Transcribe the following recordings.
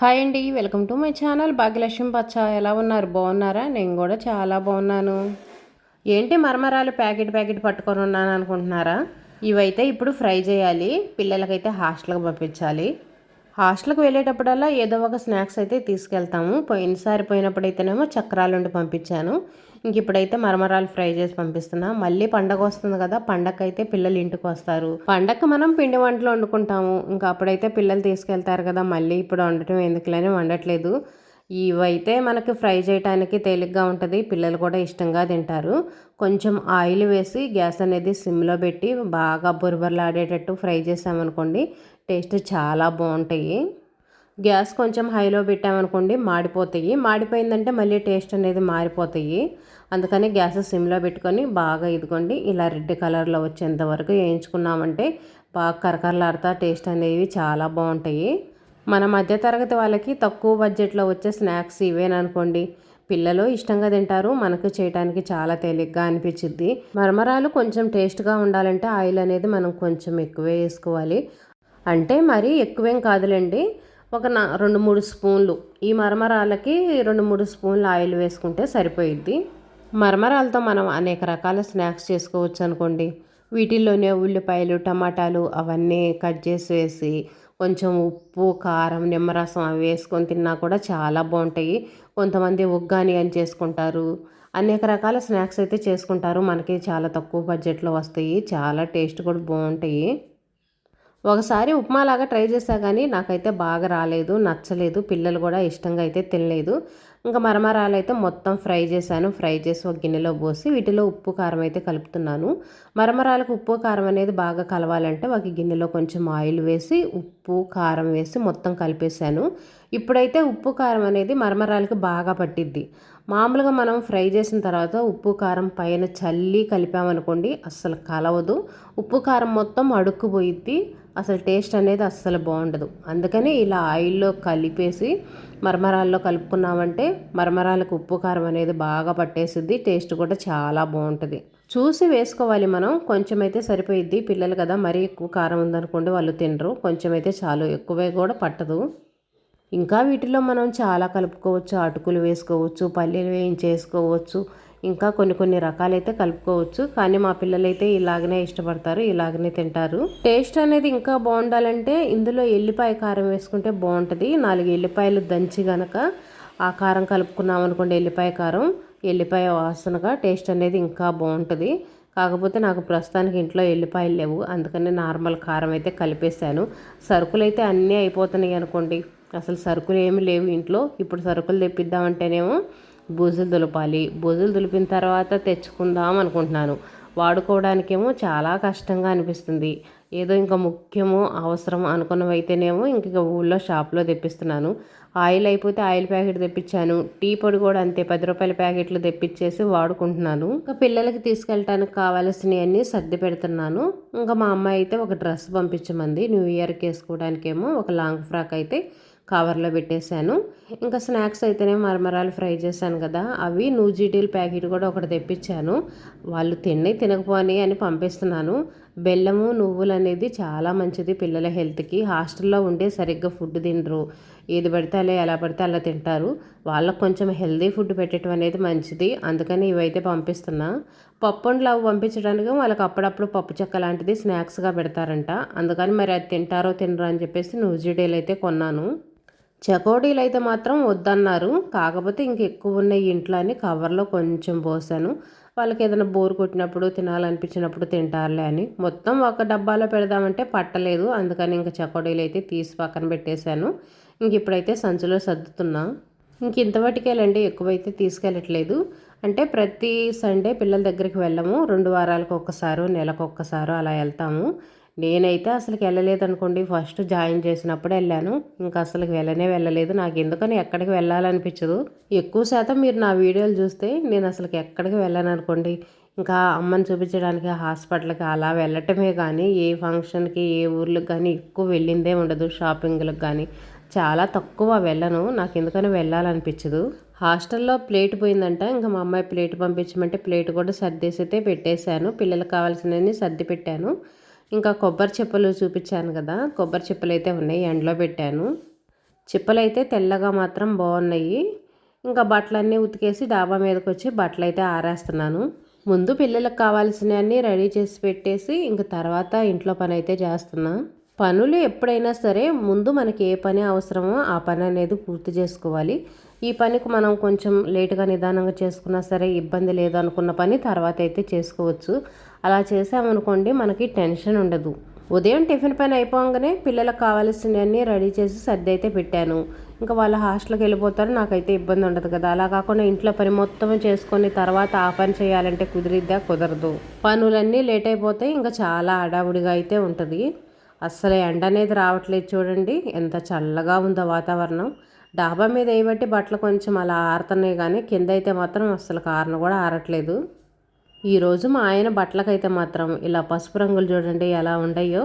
Hi అండి, welcome to my channel Bhagyalakshmi పచ్చ. ఎలా ఉన్నారు? బాగున్నారా? నేను కూడా చాలా బాగున్నాను. ఏంటి మరమరాలు ప్యాకెట్ ప్యాకెట్ పట్టుకొని ఉన్నాను అనుకుంటున్నారా? ఇవైతే ఇప్పుడు ఫ్రై చేయాలి. పిల్లలకైతే హాస్టల్కి పంపించాలి. హాస్టల్కి వెళ్ళేటప్పుడల్లా ఏదో ఒక స్నాక్స్ అయితే తీసుకెళ్తాము. పోయినసారి పోయినప్పుడైతేనేమో చక్రాలుండి పంపించాను. ఇంక ఇప్పుడైతే మరమరాలు ఫ్రై చేసి పంపిస్తున్నా. మళ్ళీ పండగ వస్తుంది కదా, పండగకైతే పిల్లలు ఇంటికి వస్తారు. పండగకి మనం పిండి వంటలు వండుకుంటాము. ఇంకా అప్పుడైతే పిల్లలు తీసుకెళ్తారు కదా, మళ్ళీ ఇప్పుడు వండటం ఎందుకులని వండట్లేదు. ఇవైతే మనకి ఫ్రై చేయడానికి తేలిగ్గా ఉంటుంది. పిల్లలు కూడా ఇష్టంగా తింటారు. కొంచెం ఆయిల్ వేసి గ్యాస్ అనేది సిమ్లో పెట్టి బాగా బురబురలాడేటట్టు ఫ్రై చేసామనుకోండి, టేస్ట్ చాలా బాగుంటాయి. గ్యాస్ కొంచెం హైలో పెట్టామనుకోండి మాడిపోతాయి. మాడిపోయిందంటే మళ్ళీ టేస్ట్ అనేది మారిపోతాయి. అందుకని గ్యాస్ సిమ్లో పెట్టుకొని బాగా ఇదిగోండి ఇలా రెడ్ కలర్లో వచ్చేంత వరకు వేయించుకున్నామంటే బాగా కరకరలాడుతా టేస్ట్ అనేవి చాలా బాగుంటాయి. మన మధ్యతరగతి వాళ్ళకి తక్కువ బడ్జెట్లో వచ్చే స్నాక్స్ ఇవేననుకోండి, పిల్లలు ఇష్టంగా తింటారు. మనకు చేయడానికి చాలా తేలిగ్గా అనిపించింది. మరమరాలు కొంచెం టేస్ట్గా ఉండాలంటే ఆయిల్ అనేది మనం కొంచెం ఎక్కువే వేసుకోవాలి. అంటే మరీ ఎక్కువేం కాదులేండి, ఒక 2-3 స్పూన్లు. ఈ మరమరాలకి 2-3 స్పూన్లు ఆయిల్ వేసుకుంటే సరిపోయిద్ది. మరమరాలతో మనం అనేక రకాల స్నాక్స్ చేసుకోవచ్చు అనుకోండి. వీటిల్లోనే ఉల్లిపాయలు, టమాటాలు అవన్నీ కట్ చేసి వేసి కొంచెం ఉప్పు, కారం, నిమ్మరసం అవి వేసుకొని తిన్నా కూడా చాలా బాగుంటాయి. కొంతమంది ఉగ్గాని అని చేసుకుంటారు. అనేక రకాల స్నాక్స్ అయితే చేసుకుంటారు. మనకి చాలా తక్కువ బడ్జెట్లో వస్తాయి. చాలా టేస్ట్ కూడా బాగుంటాయి. ఒకసారి ఉప్మాలాగా ట్రై చేశా కానీ నాకైతే బాగా రాలేదు, నచ్చలేదు. పిల్లలు కూడా ఇష్టంగా అయితే తినలేదు. ఇంకా మరమరాలు అయితే మొత్తం ఫ్రై చేశాను. ఫ్రై చేసి ఒక గిన్నెలో పోసి వీటిలో ఉప్పు కారం అయితే కలుపుతున్నాను. మరమరాలకు ఉప్పు కారం అనేది బాగా కలవాలంటే ఒక గిన్నెలో కొంచెం ఆయిల్ వేసి ఉప్పు కారం వేసి మొత్తం కలిపేశాను. ఇప్పుడైతే ఉప్పు కారం అనేది మరమరాలకి బాగా పట్టిద్ది. మామూలుగా మనం ఫ్రై చేసిన తర్వాత ఉప్పు కారం పైన చల్లి కలిపామనుకోండి అస్సలు కలవదు. ఉప్పు కారం మొత్తం అడుక్కుపోయిద్ది. అసలు టేస్ట్ అనేది అస్సలు బాగుండదు. అందుకని ఇలా ఆయిల్లో కలిపేసి మరమరాల్లో కలుపుకున్నామంటే మరమరాలకు ఉప్పు కారం అనేది బాగా పట్టేసిద్ది. టేస్ట్ కూడా చాలా బాగుంటుంది. చూసి వేసుకోవాలి మనం. కొంచెం అయితే సరిపోయిద్ది. పిల్లలు కదా, మరీ ఎక్కువ కారం ఉందనుకోండి వాళ్ళు తినరు. కొంచెం అయితే చాలు, ఎక్కువే కూడా పట్టదు. ఇంకా వీటిలో మనం చాలా కలుపుకోవచ్చు. అటుకులు వేసుకోవచ్చు, పల్లీలు వేయించేసుకోవచ్చు, ఇంకా కొన్ని కొన్ని రకాలైతే కలుపుకోవచ్చు. కానీ మా పిల్లలైతే ఇలాగనే ఇష్టపడతారు, ఇలాగనే తింటారు. టేస్ట్ అనేది ఇంకా బాగుండాలంటే ఇందులో ఎల్లిపాయ కారం వేసుకుంటే బాగుంటుంది. 4 ఎల్లిపాయలు దంచి గనక ఆ కారం కలుపుకున్నాం అనుకోండి, ఎల్లిపాయ కారం, ఎల్లిపాయ వాసనగా టేస్ట్ అనేది ఇంకా బాగుంటుంది. కాకపోతే నాకు ప్రస్తుతానికి ఇంట్లో ఎల్లిపాయలు లేవు, అందుకని నార్మల్ కారం అయితే కలిపేశాను. సరుకులు అయితే అన్నీ అయిపోతున్నాయి అనుకోండి, అసలు సరుకులు ఏమి లేవు ఇంట్లో. ఇప్పుడు సరుకులు తెప్పిద్దామంటేనేమో బూజులు దులపాలి. బూజులు దులిపిన తర్వాత తెచ్చుకుందాం అనుకుంటున్నాను. వాడుకోవడానికేమో చాలా కష్టంగా అనిపిస్తుంది. ఏదో ఇంకా ముఖ్యమో అవసరం అనుకున్నవైతేనేమో ఇంక ఊళ్ళో షాప్లో తెప్పిస్తున్నాను. ఆయిల్ అయిపోతే ఆయిల్ ప్యాకెట్ తెప్పించాను. టీ పొడి కూడా అంతే, 10 రూపాయల ప్యాకెట్లు తెప్పించేసి వాడుకుంటున్నాను. ఇంకా పిల్లలకి తీసుకెళ్ళటానికి కావాల్సినవన్నీ సర్ది పెడుతున్నాను. ఇంకా మా అమ్మాయి అయితే ఒక డ్రెస్ పంపించమంది న్యూ ఇయర్కి వేసుకోవడానికేమో. ఒక లాంగ్ ఫ్రాక్ అయితే కవర్లో పెట్టేశాను. ఇంకా స్నాక్స్ అయితేనే మరమరాలు ఫ్రై చేశాను కదా, అవి నూజిటీలు ప్యాకెట్ కూడా ఒకటి తెప్పించాను. వాళ్ళు తినకపోని అని పంపిస్తున్నాను. బెల్లము, నువ్వులు అనేది చాలా మంచిది పిల్లల హెల్త్కి. హాస్టల్లో ఉండే సరిగ్గా ఫుడ్ తినరు. ఏది పడితే అలా, ఎలా పడితే అలా తింటారు. వాళ్ళకు కొంచెం హెల్తీ ఫుడ్ పెట్టడం అనేది మంచిది. అందుకని ఇవైతే పంపిస్తున్నా. పప్పుండ్లు అవి పంపించడానికి వాళ్ళకి అప్పుడప్పుడు పప్పు చెక్క లాంటిది స్నాక్స్గా పెడతారంట. అందుకని మరి అది తింటారో తినరో అని చెప్పేసి నూజిటీలు అయితే కొన్నాను. చకోడీలు అయితే మాత్రం వద్దన్నారు. కాకపోతే ఇంక ఎక్కువ ఉన్నాయి ఇంట్లో అని కవర్లో కొంచెం పోసాను. వాళ్ళకి ఏదైనా బోర్ కొట్టినప్పుడు తినాలనిపించినప్పుడు తింటారులే అని. మొత్తం ఒక డబ్బాలో పెడదామంటే పట్టలేదు. అందుకని ఇంక చకోడీలు అయితే తీసి పక్కన పెట్టేశాను. ఇంక ఇప్పుడైతే సంచిలో సర్దుతున్నా. ఇంక ఇంతవరకేలండి, ఎక్కువైతే తీసుకెళ్ళట్లేదు. అంటే ప్రతి సండే పిల్లల దగ్గరికి వెళ్ళము. 2 వారాలకు ఒక్కసారో నెలకు ఒక్కసారో అలా వెళ్తాము. నేనైతే అసలుకి వెళ్ళలేదనుకోండి. ఫస్ట్ జాయిన్ చేసినప్పుడు వెళ్ళాను. ఇంకా అసలుకి వెళ్ళలేదు. నాకు ఎందుకని ఎక్కడికి వెళ్ళాలనిపించదు. ఎక్కువ శాతం మీరు నా వీడియోలు చూస్తే నేను అసలుకి ఎక్కడికి వెళ్ళాను అనుకోండి. ఇంకా అమ్మని చూపించడానికి హాస్పిటల్కి అలా వెళ్ళటమే కానీ ఏ ఫంక్షన్కి ఏ ఊర్లకు కానీ ఎక్కువ వెళ్ళిందే ఉండదు. షాపింగ్లకు కానీ చాలా తక్కువ వెళ్ళను. నాకు ఎందుకని వెళ్ళాలనిపించదు. హాస్టల్లో ప్లేట్ పోయిందంట. ఇంకా మా అమ్మాయి ప్లేట్ పంపించమంటే ప్లేట్ కూడా సర్దేసి అయితే పెట్టేశాను. పిల్లలకు కావాల్సినవన్నీ సర్ది పెట్టాను. ఇంకా కొబ్బరి చిప్పలు చూపించాను కదా, కొబ్బరి చిప్పలు అయితే ఉన్నాయి, ఎండలో పెట్టాను. చిప్పలైతే తెల్లగా మాత్రం బాగున్నాయి. ఇంకా బట్టలన్నీ ఉతికేసి డాబా మీదకి వచ్చి బట్టలైతే ఆరేస్తున్నాను. ముందు పిల్లలకు కావాల్సినవన్నీ రెడీ చేసి పెట్టేసి ఇంక తర్వాత ఇంట్లో పని అయితే చేస్తున్నా. పనులు ఎప్పుడైనా సరే ముందు మనకి ఏ పని అవసరమో ఆ పని అనేది పూర్తి చేసుకోవాలి. ఈ పనికి మనం కొంచెం లేటుగా నిదానంగా చేసుకున్నా సరే ఇబ్బంది లేదు అనుకున్న పని తర్వాత అయితే చేసుకోవచ్చు. అలా చేసామనుకోండి మనకి టెన్షన్ ఉండదు. ఉదయం టిఫిన్ పని అయిపోగానే పిల్లలకు కావాల్సినవన్నీ రెడీ చేసి సర్ది అయితే పెట్టాను. ఇంకా వాళ్ళ హాస్టల్కి వెళ్ళిపోతారు, నాకైతే ఇబ్బంది ఉండదు కదా. అలా కాకుండా ఇంట్లో పని మొత్తం చేసుకొని తర్వాత ఆ పని చేయాలంటే కుదిరిద్దా? కుదరదు. పనులన్నీ లేట్ అయిపోతాయి. ఇంకా చాలా హడావుడిగా అయితే ఉంటుంది. అస్సలు ఎండ అనేది రావట్లేదు చూడండి, ఎంత చల్లగా ఉందో వాతావరణం. డాబా మీద వేయబట్టి బట్టలు కొంచెం అలా ఆరుతున్నాయి కానీ కింద అయితే మాత్రం అస్సలు కారణ కూడా ఆరట్లేదు. ఈరోజు మా ఆయన బట్టలకైతే మాత్రం ఇలా పసుపు రంగులు చూడండి ఎలా ఉన్నాయో.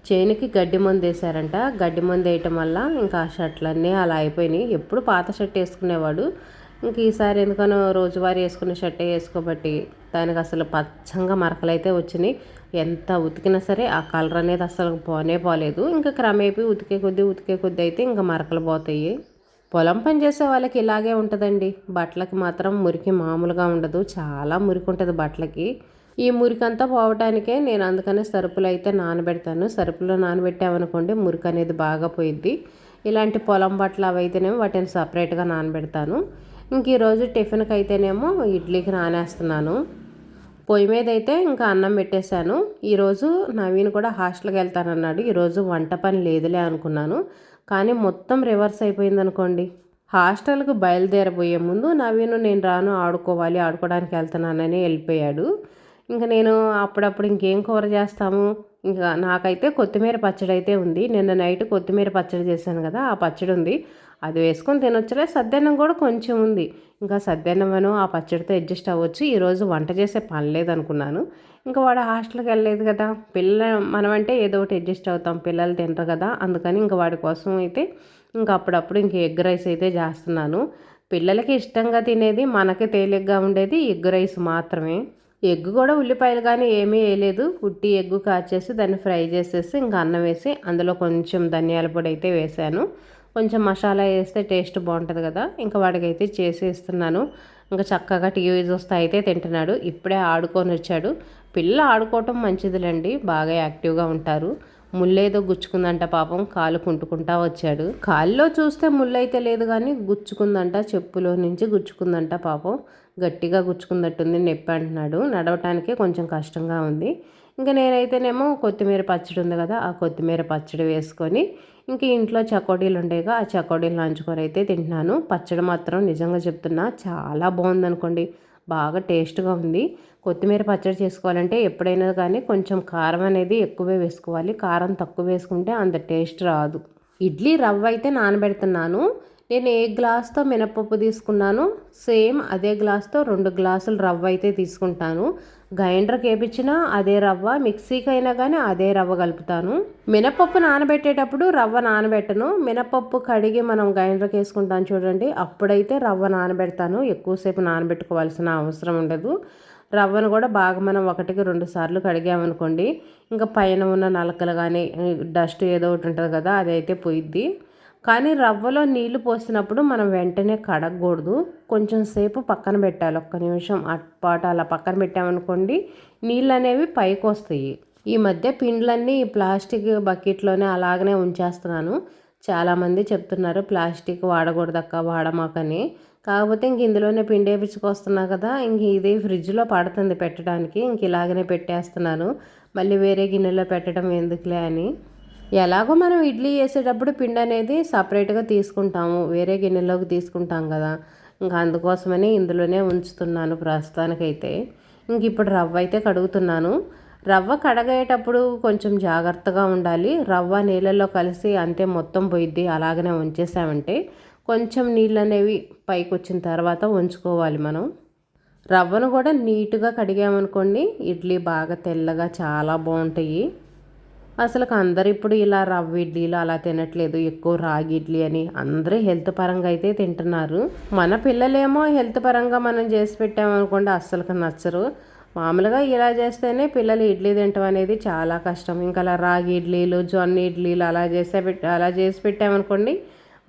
చేనికి గడ్డి మందు వేసారంట. గడ్డి మందు వేయటం వల్ల ఇంకా ఆ షర్ట్లన్నీ అలా అయిపోయినాయి. ఎప్పుడు పాత షర్ట్ వేసుకునేవాడు, ఇంక ఈసారి ఎందుకనో రోజువారీ వేసుకునే షర్టే వేసుకోబట్టి దానికి అసలు పచ్చంగా మరకలు అయితే వచ్చినాయి. ఎంత ఉతికినా సరే ఆ కలర్ అనేది అసలు పోలేదు. ఇంకా క్రమేపీ ఉతికే కొద్దీ అయితే ఇంకా మరకలు పోతాయి. పొలం పని చేసే వాళ్ళకి ఇలాగే ఉంటుందండి. బట్టలకి మాత్రం మురికి మామూలుగా ఉండదు, చాలా మురికి ఉంటుంది బట్టలకి. ఈ మురికంతా పోవటానికే నేను అందుకనే సరుపులు అయితే నానబెడతాను. సరుపులో నానబెట్టామనుకోండి మురికి అనేది బాగా పోయిద్ది. ఇలాంటి పొలం బట్టలు అవి అయితేనేమో వాటిని సపరేట్గా నానబెడతాను. ఇంక ఈరోజు టిఫిన్కి అయితేనేమో ఇడ్లీకి నానేస్తున్నాను. పొయ్యి మీద అయితే ఇంకా అన్నం పెట్టేశాను. ఈరోజు నవీన్ కూడా హాస్టల్కి వెళ్తానన్నాడు. ఈరోజు వంట పని లేదులే అనుకున్నాను, కానీ మొత్తం రివర్స్ అయిపోయింది అనుకోండి. హాస్టల్కి బయలుదేరబోయే ముందు నవీన్ నేను రాను, ఆడుకోవడానికి వెళ్తున్నానని వెళ్ళిపోయాడు. ఇంకా నేను అప్పుడప్పుడు ఇంకేం కూర చేస్తాము, ఇంకా నాకైతే కొత్తిమీర పచ్చడి అయితే ఉంది. నిన్న నైట్ కొత్తిమీర పచ్చడి చేశాను కదా, ఆ పచ్చడి ఉంది. అది వేసుకొని తినొచ్చులే. సద్దన్నం కూడా కొంచెం ఉంది. ఇంకా సద్దన్నమను ఆ పచ్చడితో అడ్జస్ట్ అవ్వచ్చు. ఈరోజు వంట చేసే పని లేదనుకున్నాను. ఇంకా వాడు హాస్టల్కి వెళ్ళలేదు కదా, మనమంటే ఏదో ఒకటి అడ్జస్ట్ అవుతాం, పిల్లలు తింటారు కదా. అందుకని ఇంకా వాడి కోసం అయితే ఇంకా అప్పుడప్పుడు ఇంక ఎగ్ రైస్ అయితే చేస్తున్నాను. పిల్లలకి ఇష్టంగా తినేది, మనకి తేలిగ్గా ఉండేది ఎగ్ రైస్ మాత్రమే. ఎగ్ కూడా ఉల్లిపాయలు కానీ ఏమీ వేయలేదు. ఉట్టి ఎగ్గు కాచేసి దాన్ని ఫ్రై చేసేసి ఇంకా అన్నం వేసి అందులో కొంచెం ధనియాల పొడి అయితే వేసాను. కొంచెం మసాలా వేస్తే టేస్ట్ బాగుంటుంది కదా. ఇంకా వాడికైతే చేసి ఇస్తున్నాను. ఇంకా చక్కగా టీవీ చూస్తూ అయితే తింటున్నాడు. ఇప్పుడే ఆడుకొని వచ్చాడు. పిల్లలు ఆడుకోవటం మంచిదిలేండి, బాగా యాక్టివ్గా ఉంటారు. ముళ్ళేదో గుచ్చుకుందంట పాపం, కాలు కుంటుకుంటా వచ్చాడు. కాల్లో చూస్తే ముళ్ళైతే లేదు కానీ గుచ్చుకుందంట, చెప్పులో నుంచి గుచ్చుకుందంట పాపం. గట్టిగా గుచ్చుకున్నట్టుంది, నొప్పి అంటున్నాడు. నడవటానికే కొంచెం కష్టంగా ఉంది. ఇంకా నేనైతేనేమో కొత్తిమీర పచ్చడి ఉంది కదా, ఆ కొత్తిమీర పచ్చడి వేసుకొని ఇంక ఇంట్లో చకోడీలు ఉండేగా ఆ చకోడీలు నంచుకొని అయితే తింటున్నాను. పచ్చడి మాత్రం నిజంగా చెప్తున్నా చాలా బాగుందనుకోండి, బాగా టేస్ట్గా ఉంది. కొత్తిమీర పచ్చడి చేసుకోవాలంటే ఎప్పుడైనా కానీ కొంచెం కారం అనేది ఎక్కువే వేసుకోవాలి. కారం తక్కువ వేసుకుంటే అంత టేస్ట్ రాదు. ఇడ్లీ రవ్వ అయితే నానబెడుతున్నాను. నేను ఏ గ్లాస్తో మినపప్పు తీసుకున్నాను సేమ్ అదే గ్లాస్తో 2 గ్లాసులు రవ్వ అయితే తీసుకుంటాను. గ్రైండర్కి వేపించినా అదే రవ్వ, మిక్సీకి అయినా కానీ అదే రవ్వ కలుపుతాను. మినపప్పు నానబెట్టేటప్పుడు రవ్వ నానబెట్టను. మినపప్పు కడిగి మనం గ్రైండర్కి వేసుకుంటాను చూడండి, అప్పుడైతే రవ్వ నానబెడతాను. ఎక్కువసేపు నానబెట్టుకోవాల్సిన అవసరం ఉండదు. రవ్వను కూడా బాగా మనం 1-2 సార్లు కడిగామనుకోండి, ఇంకా పైన ఉన్న నలకలు కానీ డస్ట్ ఏదో ఒకటి ఉంటుంది కదా, అదైతే పోయిద్ది. కానీ రవ్వలో నీళ్లు పోసినప్పుడు మనం వెంటనే కడగకూడదు, కొంచెం సేపు పక్కన పెట్టాలి. 1 నిమిషం అటుపాటు అలా పక్కన పెట్టామనుకోండి, నీళ్ళు అనేవి పైకి వస్తాయి. ఈ మధ్య పిండ్లన్నీ ప్లాస్టిక్ బకెట్లోనే అలాగనే ఉంచేస్తున్నాను. చాలామంది చెప్తున్నారు ప్లాస్టిక్ వాడకూడదక్క, వాడమాకని. కాకపోతే ఇంక ఇందులోనే పిండి వేపించుకొస్తున్నా కదా, ఇంక ఇది ఫ్రిడ్జ్లో పడుతుంది పెట్టడానికి, ఇంక ఇలాగనే పెట్టేస్తున్నాను. మళ్ళీ వేరే గిన్నెలో పెట్టడం ఎందుకులే అని. ఎలాగో మనం ఇడ్లీ వేసేటప్పుడు పిండి అనేది సపరేట్గా తీసుకుంటాము, వేరే గిన్నెలోకి తీసుకుంటాం కదా, ఇంకా అందుకోసమని ఇందులోనే ఉంచుతున్నాను ప్రస్తుతానికైతే. ఇంక ఇప్పుడు రవ్వ అయితే కడుగుతున్నాను. రవ్వ కడగేటప్పుడు కొంచెం జాగ్రత్తగా ఉండాలి. రవ్వ నీళ్ళల్లో కలిసి అంతే మొత్తం పోయిద్ది. అలాగనే ఉంచేసామంటే కొంచెం నీళ్ళు అనేవి పైకి వచ్చిన తర్వాత ఉంచుకోవాలి మనం. రవ్వను కూడా నీట్గా కడిగామనుకోండి, ఇడ్లీ బాగా తెల్లగా చాలా బాగుంటాయి. అసలు అందరు ఇప్పుడు ఇలా రవ్వ ఇడ్లీలు అలా తినట్లేదు, ఎక్కువ రాగి ఇడ్లీ అని అందరూ హెల్త్ పరంగా అయితే తింటున్నారు. మన పిల్లలేమో హెల్త్ పరంగా మనం చేసి పెట్టామనుకోండి అస్సలు నచ్చరు. మామూలుగా ఇలా చేస్తేనే పిల్లలు ఇడ్లీ తినటం అనేది చాలా కష్టం. ఇంకా అలా రాగి ఇడ్లీలు, జొన్న ఇడ్లీలు అలా చేసి పెట్టామనుకోండి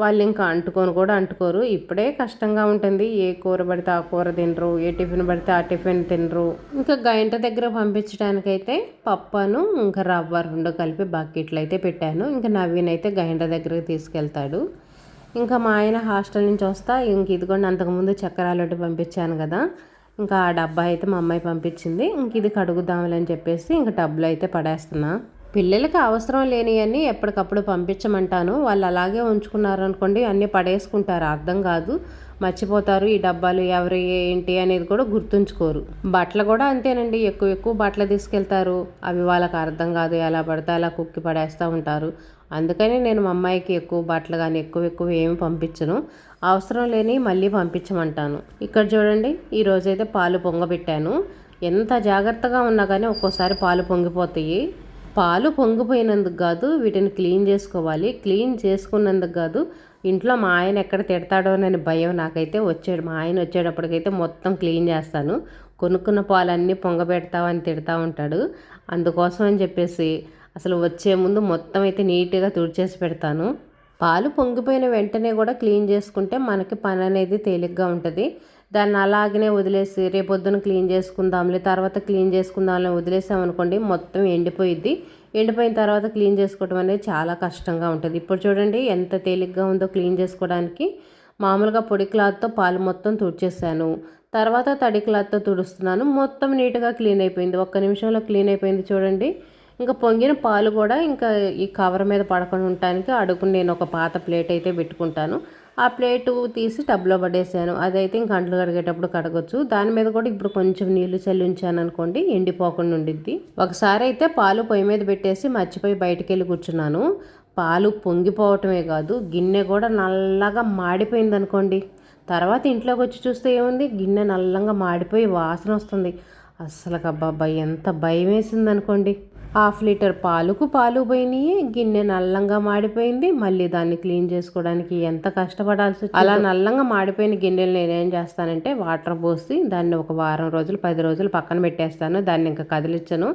వాళ్ళు ఇంకా అంటుకోరు. ఇప్పుడే కష్టంగా ఉంటుంది. ఏ కూర పడితే ఆ కూర తినరు, ఏ టిఫిన్ పడితే ఆ టిఫిన్ తినరు. ఇంకా గంట దగ్గర పంపించడానికైతే పప్పును ఇంకా రవ్వ 2 కలిపి బకెట్లు అయితే పెట్టాను. ఇంకా నవీన్ అయితే గంట దగ్గరకు తీసుకెళ్తాడు. ఇంకా మా ఆయన హాస్టల్ నుంచి వస్తా ఇంక ఇదిగోండి అంతకుముందు చక్రాలొడ్డు పంపించాను కదా, ఇంకా ఆ డబ్బా అయితే మా అమ్మాయి పంపించింది. ఇంక ఇది కడుగుదామని చెప్పేసి ఇంక టబ్లో అయితే పడేస్తున్నా. పిల్లలకి అవసరం లేనివన్నీ ఎప్పటికప్పుడు పంపించమంటాను. వాళ్ళు అలాగే ఉంచుకున్నారు అనుకోండి, అన్నీ పడేసుకుంటారు, అర్థం కాదు, మర్చిపోతారు. ఈ డబ్బాలు ఎవరు ఏంటి అనేది కూడా గుర్తుంచుకోరు. బట్టలు కూడా అంతేనండి, ఎక్కువ బట్టలు తీసుకెళ్తారు. అవి వాళ్ళకి అర్థం కాదు, ఎలా పడితే అలా కుక్కి పడేస్తూ ఉంటారు. అందుకని నేను మా అమ్మాయికి ఎక్కువ బట్టలు కానీ ఎక్కువ ఏమి పంపించను. అవసరం లేని మళ్ళీ పంపించమంటాను. ఇక్కడ చూడండి, ఈరోజైతే పాలు పొంగబెట్టాను. ఎంత జాగ్రత్తగా ఉన్నా కానీ ఒక్కోసారి పాలు పొంగిపోతాయి. పాలు పొంగిపోయినందుకు కాదు, వీటిని క్లీన్ చేసుకోవాలి. క్లీన్ చేసుకున్నందుకు కాదు, ఇంట్లో మా ఆయన ఎక్కడ తిడతాడోనని భయం నాకైతే. మా ఆయన వచ్చేటప్పటికైతే మొత్తం క్లీన్ చేస్తాను. కొనుక్కున్న పాలన్నీ పొంగబెడతావని తిడతా ఉంటాడు. అందుకోసం అని చెప్పేసి అసలు వచ్చే ముందు మొత్తం అయితే నీట్గా తుడిచేసి పెడతాను. పాలు పొంగిపోయిన వెంటనే కూడా క్లీన్ చేసుకుంటే మనకి పని అనేది తేలిగ్గా ఉంటుంది. దాన్ని అలాగనే వదిలేసి రేపొద్దున క్లీన్ చేసుకుందాంలే, తర్వాత క్లీన్ చేసుకుందాంలే వదిలేసామనుకోండి, మొత్తం ఎండిపోయిద్ది. ఎండిపోయిన తర్వాత క్లీన్ చేసుకోవడం అనేది చాలా కష్టంగా ఉంటుంది. ఇప్పుడు చూడండి ఎంత తేలిగ్గా ఉందో క్లీన్ చేసుకోవడానికి. మామూలుగా పొడి క్లాత్తో పాలు మొత్తం తుడిచేసాను. తర్వాత తడి క్లాత్తో తుడుస్తున్నాను. మొత్తం నీట్గా క్లీన్ అయిపోయింది. 1 నిమిషంలో క్లీన్ అయిపోయింది చూడండి. ఇంకా పొంగిన పాలు కూడా ఇంకా ఈ కవర్ మీద పడకుండా ఉండటానికి అడుగుని నేను ఒక పాత ప్లేట్ అయితే పెట్టుకుంటాను. ఆ ప్లేటు తీసి టబ్లో పడేసాను. అదైతే ఇంక అంట్లు కడిగేటప్పుడు కడగొచ్చు. దాని మీద కూడా ఇప్పుడు కొంచెం నీళ్లు చల్లి ఉంచాను అనుకోండి, ఎండిపోకుండా ఉండిద్ది. ఒకసారి అయితే పాలు పొయ్యి మీద పెట్టేసి మర్చిపోయి బయటికి వెళ్ళి కూర్చున్నాను. పాలు పొంగిపోవటమే కాదు, గిన్నె కూడా నల్లగా మాడిపోయింది అనుకోండి. తర్వాత ఇంట్లోకి వచ్చి చూస్తే ఏముంది, గిన్నె నల్లంగా మాడిపోయి వాసన వస్తుంది. అస్సలు అబ్బాబ్బా ఎంత భయం వేసింది అనుకోండి. 1/2 లీటర్ పాలు పోయినాయి, గిన్నె నల్లంగా మాడిపోయింది. మళ్ళీ దాన్ని క్లీన్ చేసుకోవడానికి ఎంత కష్టపడాల్సి వచ్చింది. అలా నల్లంగా మాడిపోయిన గిన్నెలు నేనేం చేస్తానంటే వాటర్ పోసి దాన్ని ఒక వారం రోజులు 10 రోజులు పక్కన పెట్టేస్తాను. దాన్ని ఇంకా కదిలించను.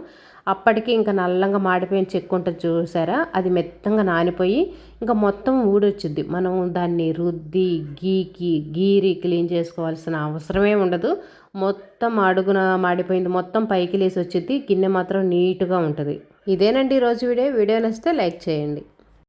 అప్పటికి ఇంకా నల్లంగా మాడిపోయిన చెక్కు ఉంటుంది చూసారా, అది మెత్తంగా నానిపోయి ఇంకా మొత్తం ఊడొచ్చుద్ది. మనం దాన్ని రుద్ది గీరి క్లీన్ చేసుకోవాల్సిన అవసరమే ఉండదు. మొత్తం అడుగున మాడిపోయింది మొత్తం పైకి లేసి వచ్చింది. గిన్నె మాత్రం నీట్గా ఉంటుంది. ఇదేనండి ఈరోజు వీడియో నచ్చితే లైక్ చేయండి.